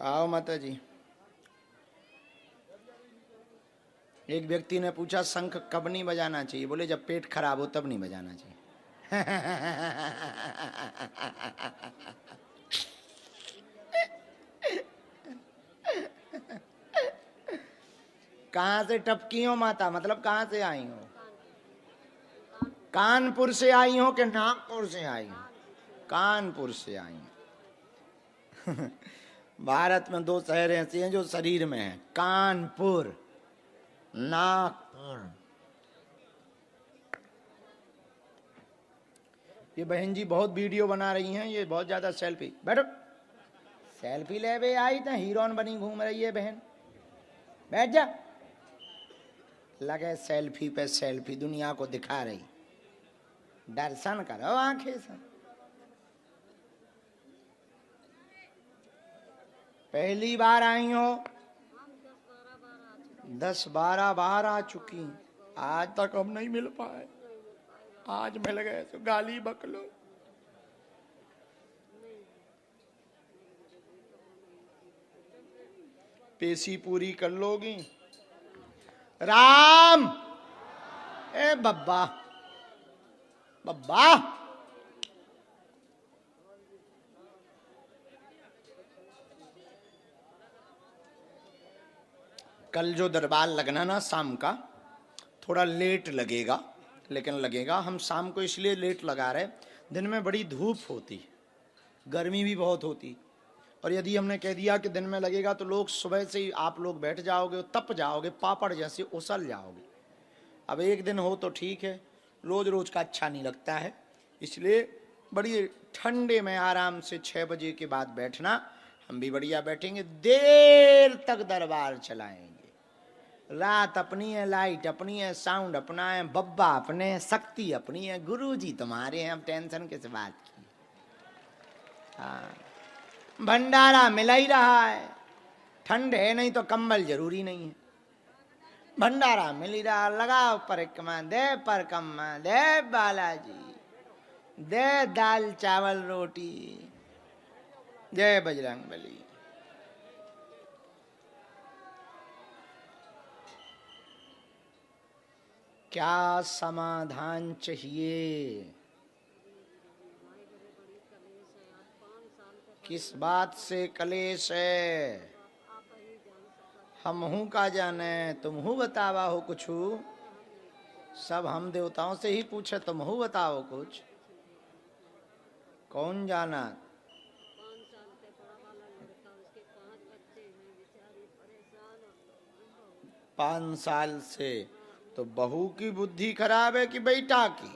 आओ माता जी। एक व्यक्ति ने पूछा शंख कब नहीं बजाना चाहिए? बोले जब पेट खराब हो तब नहीं बजाना चाहिए। कहां से टपकी हो माता? मतलब कहां से आई हो? कानपुर से आई हो कि नागपुर से आई हो? कानपुर से आई हो। भारत में दो शहर ऐसे हैं जो शरीर में है, कानपुर, नागपुर। ये बहन जी बहुत वीडियो बना रही हैं, ये बहुत ज्यादा सेल्फी। बैठो, सेल्फी ले बे आई तो हीरोइन बनी घूम रही है बहन। बैठ जा। लगे सेल्फी पे सेल्फी, दुनिया को दिखा रही। दर्शन करो आंखें से। पहली बार आई हो? 10-12 बार आ चुकी। आज तक हम नहीं मिल पाए, आज मिल गए तो गाली बकलो। पेशी पूरी कर लोगी? राम ए बब्बा, बब्बा कल जो दरबार लगना ना शाम का, थोड़ा लेट लगेगा, लेकिन लगेगा। हम शाम को इसलिए लेट लगा रहे, दिन में बड़ी धूप होती, गर्मी भी बहुत होती, और यदि हमने कह दिया कि दिन में लगेगा तो लोग सुबह से ही आप लोग बैठ जाओगे, तप जाओगे, पापड़ जैसे उसल जाओगे। अब एक दिन हो तो ठीक है, रोज रोज का अच्छा नहीं लगता है। इसलिए बड़ी ठंडे में आराम से 6 बजे के बाद बैठना। हम भी बढ़िया बैठेंगे, देर तक दरबार चलाएंगे। रात अपनी है, लाइट अपनी है, साउंड अपना है, बब्बा अपने, शक्ति अपनी है, गुरुजी तुम्हारे हैं। हम टेंशन किस बात की? हाँ, भंडारा मिला ही रहा है। ठंड है नहीं तो कंबल जरूरी नहीं है, भंडारा मिल ही रहा। लगाओ परिक्रमा, दे परिक्रमा, दे बालाजी, दे दाल चावल रोटी, जय बजरंग बली। क्या समाधान चाहिए? किस बात से कलेश है? हम हूँ का जाने, तुम हूँ बतावा हो कुछ। सब हम देवताओं से ही पूछे, तुम हूँ बताओ कुछ। कौन जाना? 5 साल से तो बहू की बुद्धि खराब है कि बेटा की?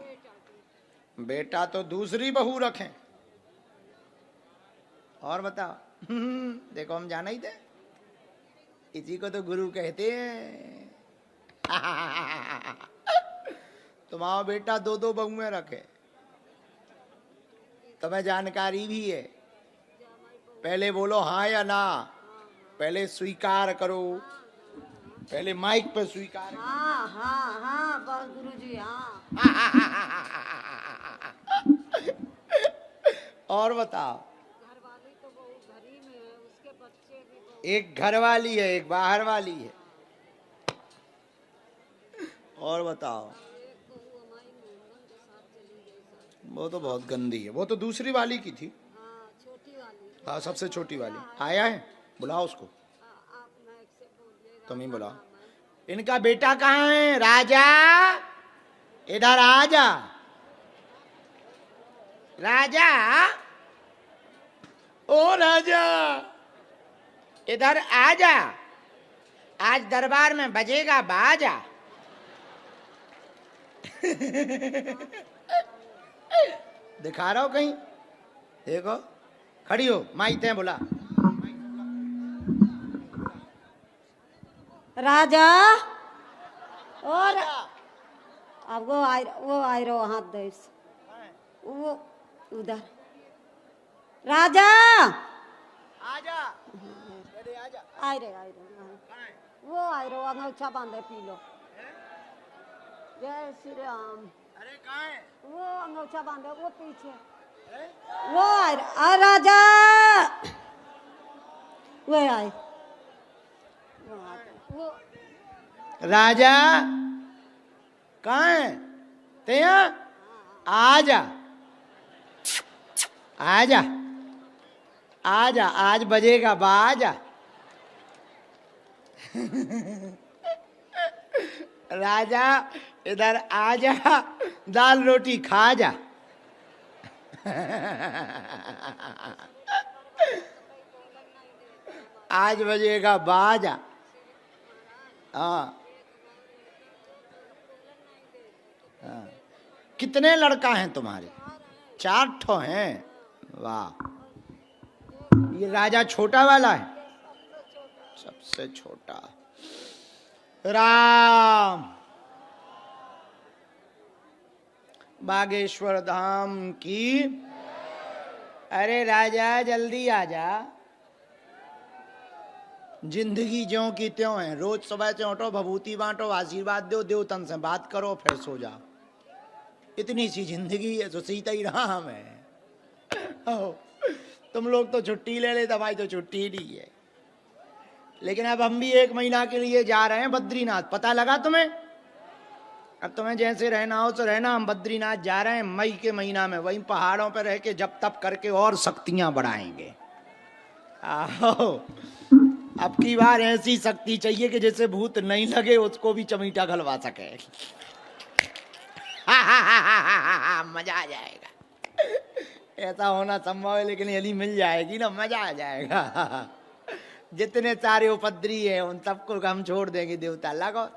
बेटा तो दूसरी बहू रखें। और बताओ। देखो हम जाना ही थे, इसी को तो गुरु कहते हैं। तुम्हारा बेटा 2-2 बहुएं रखे, तुम्हें जानकारी भी है। पहले बोलो हाँ या ना, पहले स्वीकार करो, पहले माइक पे स्वीकार करो। हाँ हाँ हाँ बस गुरुजी हाँ। और बताओ। घरवाली तो बहुत घर ही में है, उसके बच्चे भी बहुत। एक घर वाली है, एक बाहर वाली है। और बताओ। एक बहू हमारी मोहन के साथ चली गई। वो तो बहुत गंदी है, वो तो दूसरी वाली की थी। हाँ छोटी वाली। हाँ सबसे छोटी वाली। आया है, बुलाओ उसको। आप माइक से बोलिएगा। तुम ही बुलाओ। इनका बेटा कहाँ है? राजा, इधर आ जा। राजा, ओ राजा, इधर आ जा। आज दरबार में बजेगा बाजा। दिखा रहा हो कहीं? देखो, खड़ी हो, माई ते बुला। राजा और अब वो आई रहो हाथ दे वो उधर। राजा आजा, आजा। आई रहे वो आई रहो, अंगूठा बांधे पी लो। जय श्री राम। अरे कहाँ है वो? अंगूठा बांधे वो पीछे। वो आ राजा, सुबह आए वो राजा कहाँ है ते? आजा आजा आजा, आज बजेगा बाजा। राजा इधर आजा, दाल रोटी खा जा। आज बजेगा बाजा। हाँ, कितने लड़का हैं तुम्हारे? 4 ठो हैं। वाह, ये राजा छोटा वाला है, सबसे छोटा। राम बागेश्वर धाम की। अरे राजा जल्दी आजा, जिंदगी ज्यों की त्यों है। रोज सुबह से उठो, भभूति बांटो, आशीर्वाद दो, देवतन से बात करो, फिर सो जाओ। इतनी सी जिंदगी है, तो सीता ही राम है। तुम लोग तो छुट्टी ले लेते, भाई तो छुट्टी नहीं है। लेकिन अब हम भी 1 महीना के लिए जा रहे हैं बद्रीनाथ, पता लगा तुम्हें? अब तुम्हें जैसे रहना हो तो रहना, हम बद्रीनाथ जा रहे हैं मई के महीना में। वहीं पहाड़ों पर रह के जब तप करके और शक्तियां बढ़ाएंगे। आओ, अब की बार ऐसी शक्ति चाहिए कि जैसे भूत नहीं लगे, उसको भी चमीटा घलवा सके। मजा आ जाएगा। ऐसा होना संभव है, लेकिन यदि मिल जाएगी ना, मजा आ जाएगा। जितने सारे उपद्री है उन सबको हम छोड़ देंगे। देवता लगो।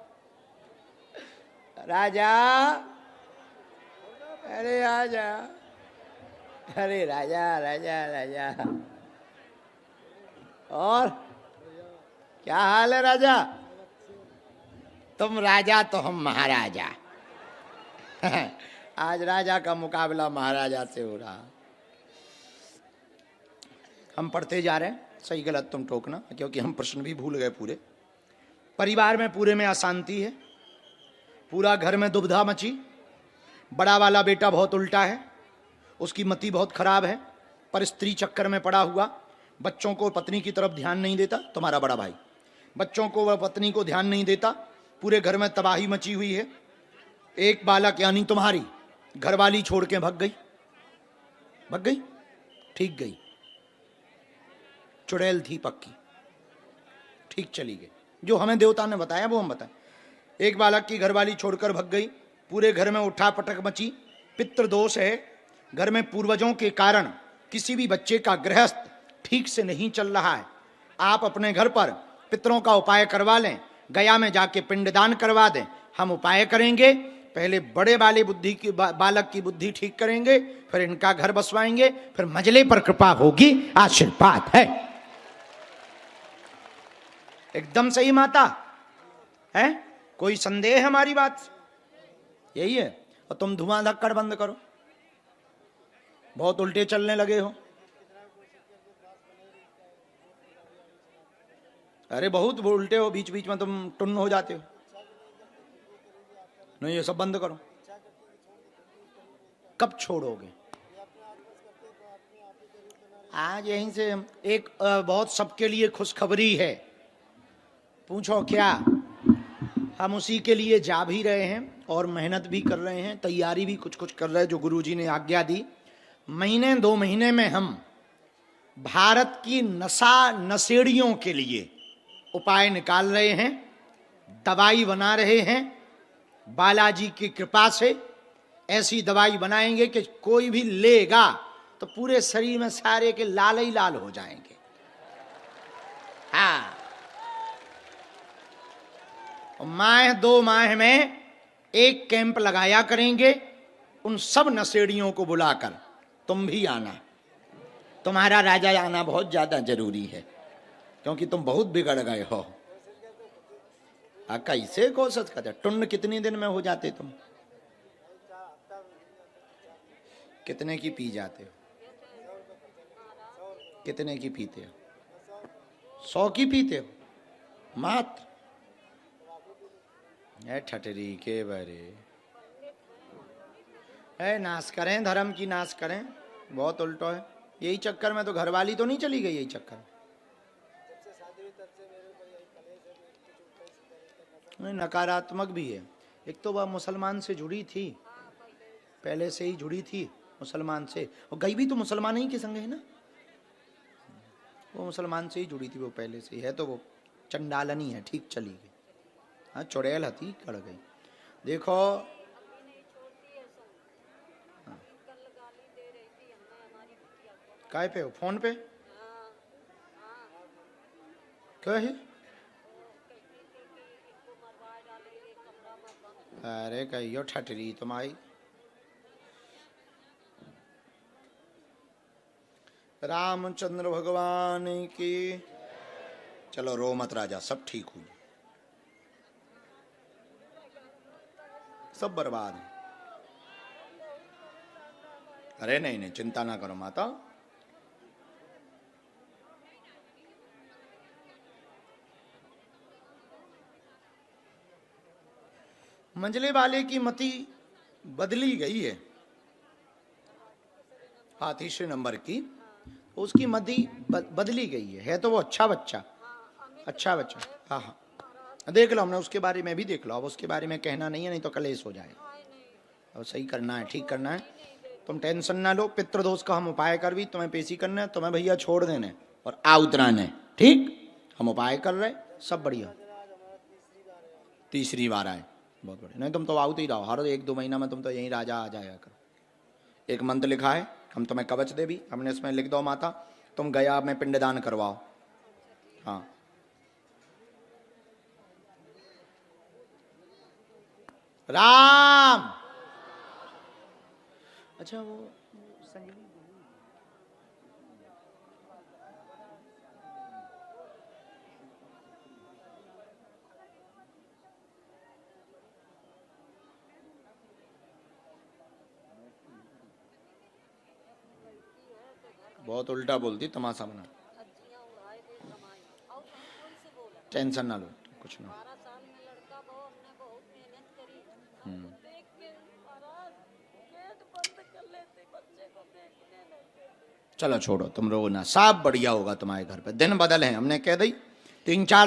राजा, अरे आजा, अरे राजा राजा राजा। और क्या हाल है राजा? तुम राजा तो हम महाराजा। आज राजा का मुकाबला महाराजा से हो रहा। हम पढ़ते जा रहे हैं, सही गलत तुम टोकना, क्योंकि हम प्रश्न भी भूल गए पूरे। परिवार में पूरे में अशांति है, पूरा घर में दुविधा मची। बड़ा वाला बेटा बहुत उल्टा है, उसकी मति बहुत खराब है, पर स्त्री चक्कर में पड़ा हुआ। बच्चों को पत्नी की तरफ ध्यान नहीं देता। तुम्हारा बड़ा भाई बच्चों को, वह पत्नी को ध्यान नहीं देता। पूरे घर में तबाही मची हुई है। एक बालक यानी तुम्हारी घरवाली छोड़ के भाग गई। भाग गई, ठीक गई, चुड़ैल थी पक्की, ठीक चली गई। जो हमें देवता ने बताया वो हम बताएं। एक बालक की घरवाली छोड़कर भाग गई। पूरे घर में उठा पटक मची। पितृदोष है घर में, पूर्वजों के कारण किसी भी बच्चे का गृहस्थ ठीक से नहीं चल रहा है। आप अपने घर पर पितरों का उपाय करवा लें, गया में जाके पिंडदान करवा दें। हम उपाय करेंगे, पहले बड़े वाले बुद्धि की बालक की बुद्धि ठीक करेंगे, फिर इनका घर बसवाएंगे, फिर मजले पर कृपा होगी। आशीर्वाद है। एकदम सही माता है, कोई संदेह है हमारी बात से? यही है। और तुम धुआं धक्कड़ बंद करो, बहुत उल्टे चलने लगे हो। अरे बहुत उल्टे हो, बीच बीच में तुम टुन्न हो जाते हो। नहीं, ये सब बंद करो। कब छोड़ोगे? आज यहीं से एक बहुत सबके लिए खुशखबरी है। पूछो क्या? हम उसी के लिए जा भी रहे हैं और मेहनत भी कर रहे हैं, तैयारी भी कुछ कुछ कर रहे हैं, जो गुरुजी ने आज्ञा दी। महीने 2 महीने में हम भारत की नशेड़ियों के लिए उपाय निकाल रहे हैं, दवाई बना रहे हैं। बालाजी की कृपा से ऐसी दवाई बनाएंगे कि कोई भी लेगा तो पूरे शरीर में सारे के लाल ही लाल हो जाएंगे। हाँ, माह 2 माह में एक कैंप लगाया करेंगे, उन सब नशेड़ियों को बुलाकर। तुम भी आना, तुम्हारा राजा आना बहुत ज्यादा जरूरी है, क्योंकि तुम बहुत बिगड़ गए हो। कैसे कोशिश करते? टुन्न कितने दिन में हो जाते तुम? कितने की पी जाते हो? कितने की पीते हो? 100 की पीते हो मात्र? ठटरी के बरे है, नाश करें, धर्म की नाश करें। बहुत उल्टो है। यही चक्कर में तो घरवाली तो नहीं चली गई, यही चक्कर। नहीं, नकारात्मक भी है। एक तो वह मुसलमान से जुड़ी थी, पहले से ही जुड़ी थी मुसलमान से, और गई भी तो मुसलमान ही के संग है ना, वो मुसलमान से ही जुड़ी थी, वो पहले से ही है, तो वो चंडालनी है, ठीक चली गई। हाँ, चुड़ैल हती कड़ गई। देखो काय पे हो, फोन पे क्या है? अरे कहियो ठटरी तुम्हारी। रामचंद्र भगवान की। चलो रो मत राजा, सब ठीक हुई, सब बर्बाद है। अरे नहीं नहीं, चिंता ना करो माता। मंजले वाले की मति बदली गई है, हाँ, तीसरे नंबर की, उसकी मति बदली गई है तो वो अच्छा बच्चा, अच्छा बच्चा। हाँ हाँ, देख लो, हमने उसके बारे में भी देख लो, अब उसके बारे में कहना नहीं है, नहीं तो कलेश हो जाएगा। अब सही करना है, ठीक करना है, तुम टेंशन ना लो। पितृदोष का हम उपाय कर भी, तुम्हें पेशी करना है, तुम्हें भैया छोड़ देने और आ उतराने, ठीक, हम उपाय कर रहे, सब बढ़िया। तीसरी बार आए, बहुत बढ़िया। नहीं, तुम तो आउट ही रहो, हर 1-2 महीना में तुम तो यहीं राजा आ जाया करो। एक मंत्र लिखा है, हम तुम्हें कवच दे भी, हमने इसमें लिख दो माता, तुम गया में पिंडदान करवाओ। हाँ, राम। अच्छा, वो संजली बहुत उल्टा बोलती, तमाशा बना। टेंशन ना लो, कुछ ना। चलो छोड़ो, तुम रो ना, सब बढ़िया होगा तुम्हारे घर पे। दिन बदल है, हमने कह दी 3-4